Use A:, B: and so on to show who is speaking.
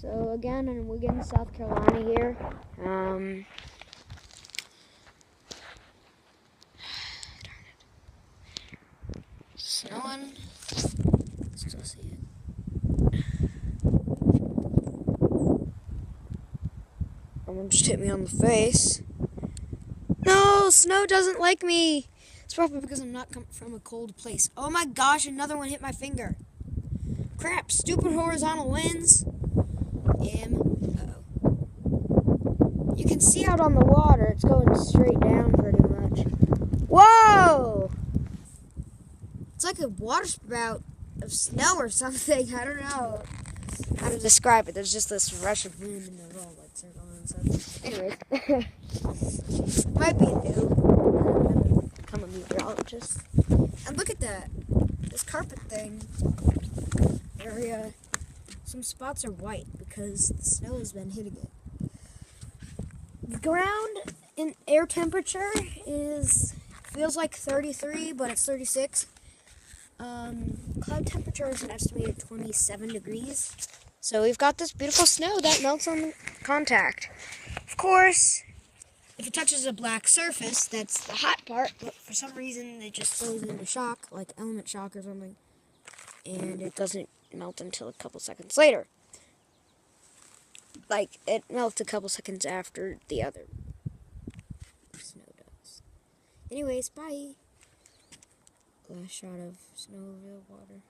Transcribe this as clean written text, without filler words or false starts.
A: So again, in Wiggins, South Carolina here. Darn it. Snowing. Still see it. Someone just hit me on the face. No, snow doesn't like me. It's probably because I'm not coming from a cold place. Oh my gosh, another one hit my finger. Crap, stupid horizontal lens. You can see out on the water, it's going straight down pretty much. Whoa! It's like a water spout of snow or something. I don't know how to describe it. There's just this rush of wind and the roll lights are on. So, anyways, might be new. I'm become a meteorologist. And look at that. This carpet thing area. Some spots are white because the snow has been hitting it. The ground in air temperature feels like 33, but it's 36. Cloud temperature is an estimated 27 degrees. So we've got this beautiful snow that melts on contact. Of course, if it touches a black surface, that's the hot part, but for some reason it just goes into shock, like element shock or something, and it doesn't melt until a couple seconds later. Like, it melts a couple seconds after the other snow does. Anyways, bye. Last shot of Snowville water.